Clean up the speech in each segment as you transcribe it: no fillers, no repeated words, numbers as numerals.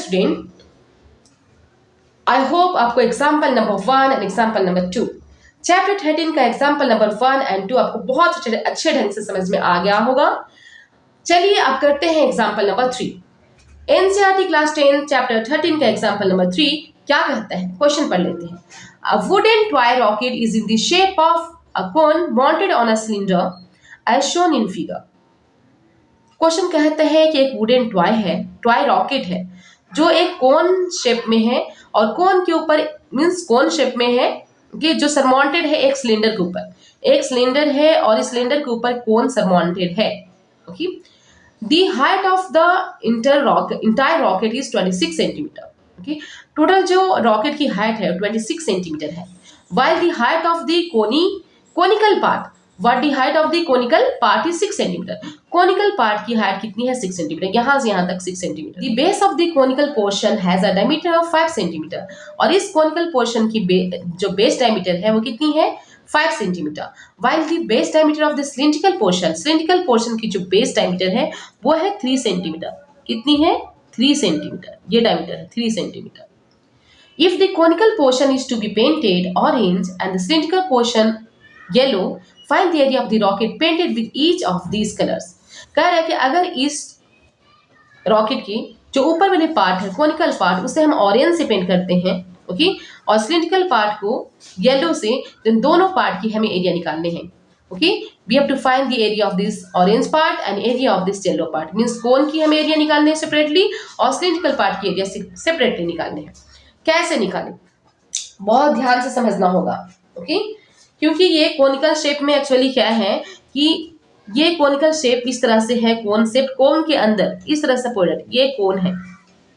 Student, I hope आपको example number 1 and example number 2 chapter 13 का example number 1 and 2 आपको बहुत अच्छे ढंग से समझ में आ गया होगा। चलिए अब करते हैं example number 3। NCERT class 10 chapter 13 का एग्जाम्पल नंबर 3 क्या कहता है, क्वेश्चन पढ़ लेते हैं। A wooden toy rocket is in the shape of a cone mounted on a cylinder as shown in figure. Question कहते हैं कि एक वुडन टॉय है, टॉय रॉकेट है जो एक कोन शेप में है और कोन के ऊपर मींस कोन शेप में है कि जो सरमाउंटेड है एक सिलेंडर के ऊपर। एक सिलेंडर है और इस सिलेंडर के ऊपर कोन सरमाउंटेड है। Okay, the height of the entire rocket is 26 centimetre. Okay, total जो रॉकेट की हाइट है 26 सेंटीमीटर है। while the height of the conical part what the height of the conical part is 6 centimeter। conical part की height कितनी है 6 centimetre, यहाँ से यहाँ तक 6 centimetre. the base of the conical portion has a diameter of 5 centimetre और इस conical portion की जो बेस डायमीटर है वो कितनी है 5 centimetre. while the base diameter of the cylindrical portion की जो बेस डायमीटर है वो है 3 सेंटीमीटर। कितनी है 3 सेंटीमीटर, ये डायमीटर है 3 centimetre. If the conical portion is to be painted orange and the cylindrical portion yellow, find the area of the rocket painted with each of these colors। कह रहा है कि अगर इस रॉकेट की जो ऊपर वाले पार्ट है कोनिकल पार्ट उसे हम ऑरेंज से पेंट करते हैं, ओके, और सिलिंड्रिकल पार्ट को येलो से, इन दोनों पार्ट की हमें एरिया निकालने हैं। Okay, we have to find the area of this orange part and area of this yellow part. Means cone की हमें एरिया निकालने हैं सेपरेटली और सिलिंड्रिकल पार्ट की एरिया सेपरेटली निकालने हैं। कैसे निकालें, बहुत ध्यान से समझना होगा। ओके, क्योंकि ये कोनिकल शेप में एक्चुअली क्या है कि ये कोनिकल शेप इस तरह से है, कोन शेप, कोन के अंदर इस तरह से प्रोडक्ट, ये कोन है।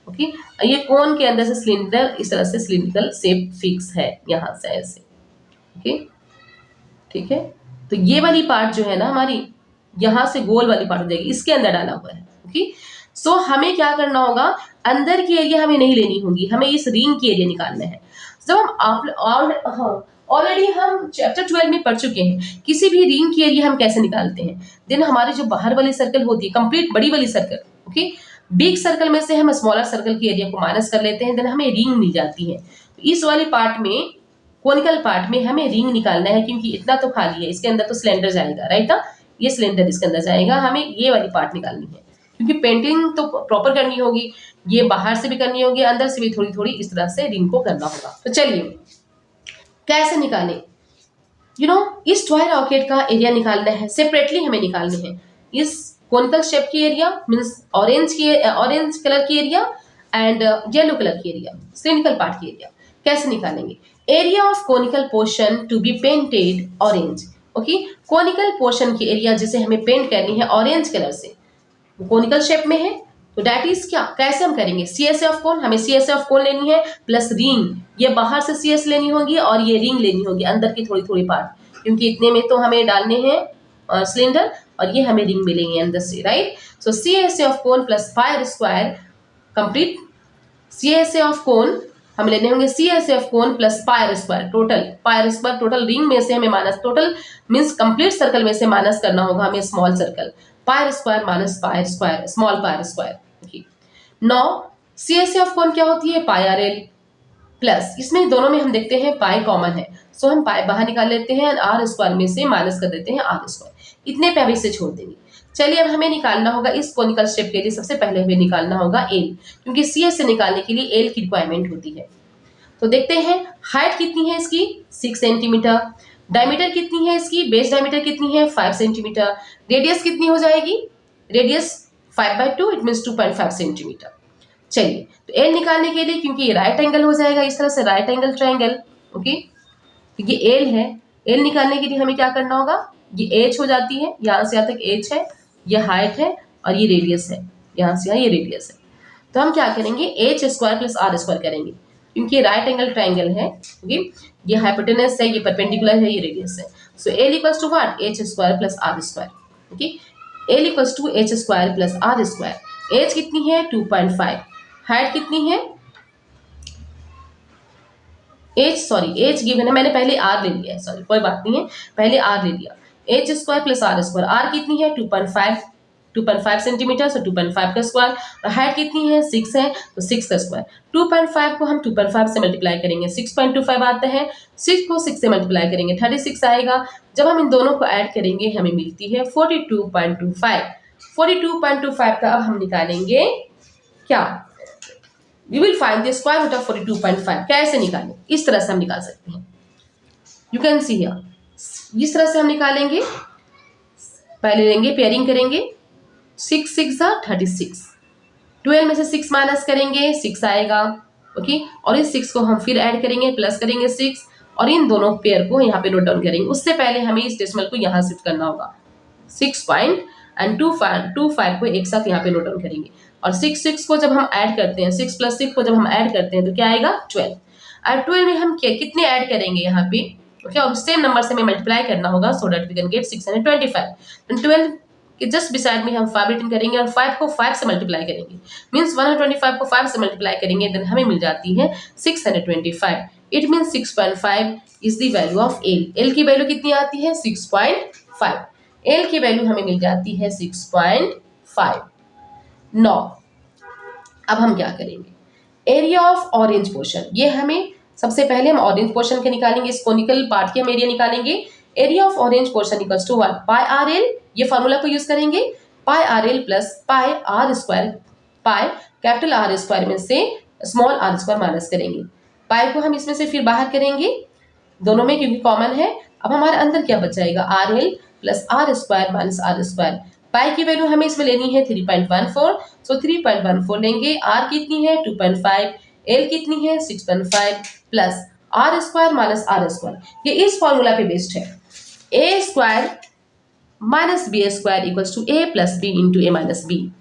ओके, ये कोन के अंदर से सिलेंडर इस तरह से सिलिंड्रिकल शेप फिक्स है यहाँ से ऐसे। ओके, ठीक है, तो ये वाली पार्ट जो है ना हमारी यहाँ से गोल वाली पार्ट हो जाएगी, इसके अंदर डाला हुआ है। ओके, सो हमें क्या करना होगा, अंदर की एरिया हमें नहीं लेनी होगी, हमें इस रिंग की एरिया निकालना है। जब हम ऑलरेडी हम चैप्टर 12 में पढ़ चुके हैं किसी भी रिंग की एरिया हम कैसे निकालते हैं। देन हमारी जो बाहर वाली सर्कल होती है कंप्लीट बड़ी वाली सर्कल, ओके, बिग सर्कल में से हम स्मॉलर सर्कल की एरिया को माइनस कर लेते हैं, देन हमें रिंग मिल जाती है। तो इस वाली पार्ट में कोनिकल पार्ट में हमें रिंग निकालना है क्योंकि इतना तो खाली है, इसके अंदर तो सिलेंडर जाएगा, राइट ना, ये सिलेंडर इसके अंदर जाएगा, हमें ये वाली पार्ट निकालनी है क्योंकि पेंटिंग तो प्रॉपर करनी होगी, ये बाहर से भी करनी होगी, अंदर से भी थोड़ी थोड़ी इस तरह से रिंग को करना होगा। तो चलिए कैसे निकालें, इस टॉय रॉकेट का एरिया निकालना है, सेपरेटली हमें निकालने हैं। इस कोनिकल शेप की एरिया मींस ऑरेंज कलर की एरिया एंड येलो कलर की एरिया, सिलिंड्रिकल पार्ट की एरिया। कैसे निकालेंगे, area of conical portion to be painted orange. Okay, conical portion की एरिया जिसे हमें पेंट करनी है ऑरेंज कलर से, कोनिकल शेप में है, तो दैट इज क्या, कैसे हम करेंगे, CSA ऑफ कोन, हमें CSA ऑफ कोन लेनी है प्लस रिंग, ये बाहर से CS लेनी होगी और ये रिंग लेनी होगी अंदर की थोड़ी थोड़ी पार्ट, क्योंकि इतने में तो हमें डालने हैं सिलेंडर और ये हमें रिंग मिलेंगे अंदर से, right. So CSA of cone plus pi square complete, CSA of cone हम लेने होंगे CSA of cone plus pi square, total ring में से हमें minus, total means complete circle में से माइनस करना होगा हमें small circle, pi square minus pi square, small pi square. Okay, now CSA of cone क्या होती है, पाई RL प्लस, इसमें दोनों में हम देखते हैं पाई कॉमन है, सो हम पाई बाहर निकाल लेते हैं, R स्क्वायर में से माइनस कर देते हैं R स्क्वायर, इतने पे अभी से छोड़ देंगे। चलिए अब हमें निकालना होगा इस कोनिकल शेप के लिए, सबसे पहले हमें निकालना होगा एल, क्योंकि CS से निकालने के लिए एल की रिक्वायरमेंट होती है। तो देखते हैं हाइट कितनी है इसकी 6 सेंटीमीटर, डायमीटर कितनी है इसकी, बेस डायमीटर कितनी है 5 सेंटीमीटर, रेडियस कितनी हो जाएगी, रेडियस 5/2 इट मीन्स 2.5 सेंटीमीटर। चलिए तो एल निकालने के लिए, क्योंकि ये राइट एंगल हो जाएगा इस तरह से, राइट एंगल ट्रायंगल, ओके, क्योंकि एल है, एल निकालने के लिए हमें क्या करना होगा, ये एच हो जाती है, यहाँ से यहाँ तक एच है, ये हाइट है और ये रेडियस है, यहाँ से यहाँ ये रेडियस है। तो हम क्या करेंगे, H square plus are square करेंगे, क्योंकि ये राइट एंगल ट्रायंगल है, ओके, ये हाइपोटेनस है, ये परपेंडिकुलर है, ये रेडियस है। So L equals to what, H square plus are square. Okay, L equals to H square plus are square. H कितनी है 2.5, हाइट कितनी है, एच गिवन है, मैंने पहले आर ले लिया है, सॉरी कोई बात नहीं है, पहले आर ले लिया, h square plus are square, r कितनी है 2.5, 2.5 सेंटीमीटर, सो 2.5 का स्क्वायर। और हाइट कितनी है 6 है, तो 6 का स्क्वायर। 2.5 को हम 2.5 से मल्टीप्लाई करेंगे 6.25 आता है, 6 को 6 से मल्टीप्लाई करेंगे 36 आएगा। जब हम इन दोनों को ऐड करेंगे हमें मिलती है 42.25। 42.25 का अब हम निकालेंगे क्या, we will find the square root of 42.5। कैसे निकालें, इस तरह से हम निकाल सकते हैं। यू कैन सी हियर, इस तरह से हम निकालेंगे। पहले लेंगे पेयरिंग करेंगे, 6 6 36, 12 में से 6 माइनस करेंगे 6 आएगा, ओके। और इस 6 को हम फिर ऐड करेंगे, प्लस करेंगे 6, और इन दोनों पेयर को यहाँ पे नोट डाउन करेंगे। उससे पहले हमें इस डेसिमल को यहाँ शिफ्ट करना होगा, 6.25 को एक साथ यहाँ पे नोट डाउन करेंगे। और 6 को जब हम ऐड करते हैं, 6 + 6 को जब हम ऐड करते हैं तो क्या आएगा 12। और 12 में हम कितने ऐड करेंगे यहाँ पे, ओके। और सेम नंबर से हमें मल्टीप्लाई करना होगा, so that we can get 625। 12 के जस्ट बिसाइड में हम 5 रिटर्न करेंगे और 5 को 5 से मल्टीप्लाई करेंगे, मीन्स 125 को 5 से मल्टीप्लाई करेंगे, देन हमें मिल जाती है 625। It means 6.5 is the value of L. L की वैल्यू कितनी आती है 6.5। एल की वैल्यू हमें मिल जाती है 6.5। नौ अब हम क्या करेंगे, एरिया ऑफ ऑरेंज पोर्शन। ये हमें सबसे पहले हम ऑरेंज पोर्शन के निकालेंगे, इस कोनिकल पार्ट के हम एरिया निकालेंगे। Area of orange portion equals to 1 pi R L. ये फॉर्मूला को यूज करेंगे, pi R L plus pi R square. Pi capital R square में से स्मॉल आर स्क्वायर माइनस करेंगे, पाई को हम इसमें से फिर बाहर करेंगे दोनों में क्योंकि कॉमन है। अब हमारे अंदर क्या बचाएगा, R L plus are square minus R square. Pi की वैल्यू हमें इसमें लेनी है 3.14, सो 3.14 लेंगे। आर कितनी है 2.5, एल कितनी है 6.5 plus are square minus R square. ये इस फॉर्मूला पे बेस्ड है, A square minus B square equals to A plus B into A minus B,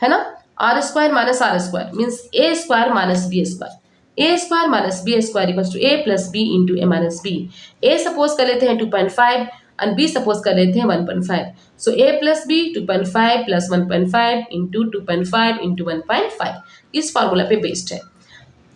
है ना। R square minus R square means A square minus B square. A square minus B square equals to A plus B into A minus B. A suppose कर लेते हैं 2.5 और B suppose कर लेते हैं 1.5, so A plus B 2.5 plus 1.5 into 2.5 into 1.5 इस formula पे based है।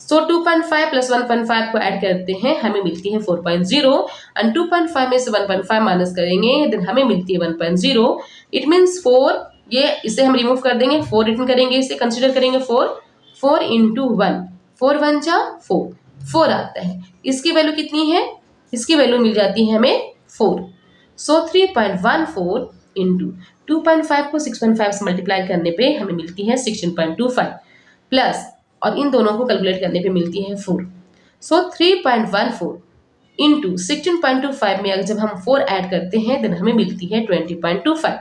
सो 2.5 प्लस 1.5 को ऐड करते हैं, हमें मिलती है 4.0 और 2.5 में से 1.5 माइनस करेंगे देन हमें मिलती है 1.0। इट मीन्स 4, ये इसे हम रिमूव कर देंगे, 4 रिटर्न करेंगे, इसे कंसिडर करेंगे 4 इंटू 1, 4 1 जा 4 आता है। इसकी वैल्यू कितनी है, इसकी वैल्यू मिल जाती है हमें 4। सो 3.14 इंटू 2.5 को 6.5 से मल्टीप्लाई करने पे हमें मिलती है 16.25 प्लस, और इन दोनों को कैलकुलेट करने पे मिलती है 4। सो 3.14 इंटू 16.25 में अगर जब हम 4 ऐड करते हैं देन हमें मिलती है 20.25,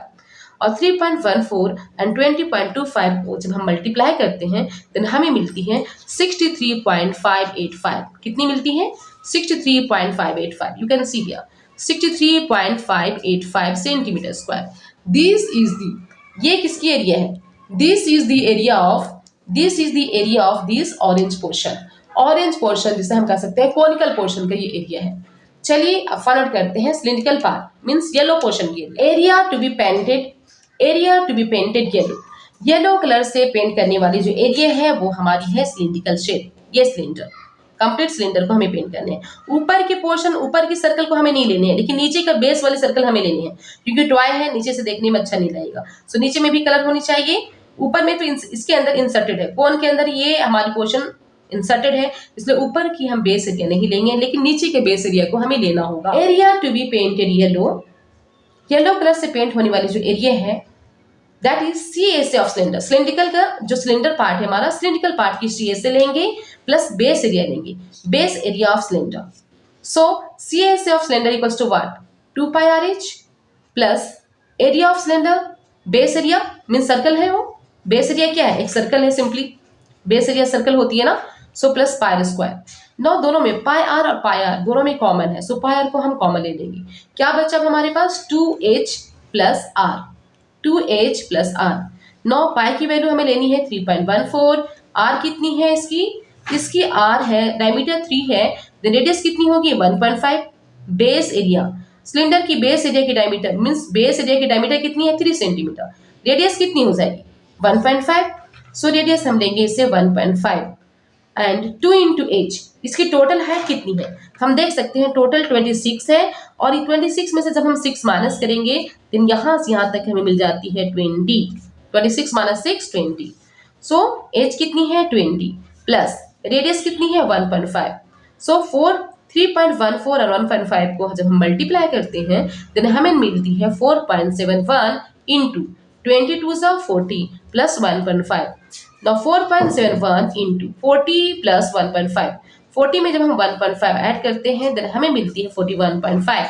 और 3.14 एंड 20.25 को जब हम मल्टीप्लाई करते हैं देन हमें मिलती है 63.585। कितनी मिलती है 63.585। You can see here 63.585 centimetre square. This is the, ये किसकी एरिया है, this is the area of this orange portion. Orange portion जिसे हम कह सकते हैं कोनिकल पोर्शन का ये एरिया है। चलिए अब फाइंड आउट करते हैं cylindrical part means yellow portion की area to be painted yellow colour से पेंट करने वाली जो एरिया है वो हमारी है सिलिंड्रिकल शेप। ये सिलेंडर, कंप्लीट सिलेंडर को हमें पेंट करने हैं। ऊपर के पोर्शन, ऊपर की सर्कल को हमें नहीं लेने हैं, लेकिन नीचे का बेस वाली सर्कल हमें लेनी है क्योंकि टॉय है, नीचे से देखने में अच्छा नहीं लगेगा। सो नीचे में भी कलर होनी चाहिए, ऊपर में तो इसके अंदर इंसर्टेड है, कोन के अंदर ये हमारी पोर्शन इंसर्टेड है, इसलिए ऊपर की हम बेस एरिया नहीं लेंगे, लेकिन नीचे के बेस एरिया को हमें लेना होगा। Area to be painted yellow colour से पेंट होने वाली जो एरिया है that is CSA of cylinder. Cylindrical का जो सिलेंडर पार्ट है हमारा, सिलेंड्रिकल पार्ट की CSA लेंगे प्लस बेस एरिया लेंगे, base area of cylinder. So CSA of cylinder equals to what, 2 pi RH plus area of cylinder, base area mean circle है, वो base area क्या है, एक सर्कल है, सिंपली बेस एरिया सर्कल होती है ना, सो प्लस पाई स्क्वायर। नौ दोनों में पाई आर और पाई आर दोनों में कॉमन है, सो पाई आर को हम कॉमन ले लेंगे। क्या बचा हमारे पास 2H plus r, 2H plus r. 9 pi की वैल्यू हमें लेनी है 3.14, आर कितनी है इसकी आर है डायमीटर 3 है, देन रेडियस कितनी होगी 1.5। बेस एरिया, सिलेंडर की बेस एरिया की डायमीटर मीन्स बेस एरिया की डायमीटर कितनी है 3 सेंटीमीटर, रेडियस कितनी हो जाएगी 1.5, सो रेडियस हम लेंगे इसे 1.5 एंड 2 इंटू एच, इसकी टोटल हाइट कितनी है? हम देख सकते हैं टोटल 26 है, और 26 में से जब हम 6 माइनस करेंगे तो यहाँ से यहाँ तक हमें मिल जाती है 20। 26 माइनस 6 20। सो एच कितनी है 20, प्लस रेडियस कितनी है 1.5। सो 3.14 और 1.5 को जब हम मल्टीप्लाई करते हैं तो हमें मिलती है 4.71 into 22 40 plus 1.5। Now 4.71 into 40 plus 1.5, 40 में जब हम 1.5 ऐड करते हैं then हमें मिलती है 41.5।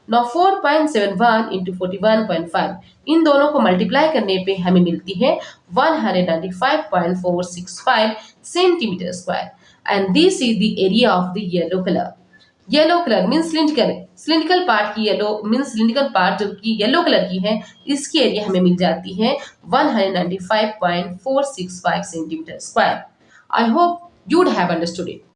Now 4.71 into 41.5, इन दोनों को मल्टीप्लाई करने पे हमें मिलती है 195.465 centimetre square, and this is the area of the yellow colour. Yellow colour means cylindrical part की येलो मीन्स सिलिंड्रिकल पार्ट जो कि येलो कलर की है, इसकी एरिया हमें मिल जाती है 195.465 centimetre square. I hope you would have understood it.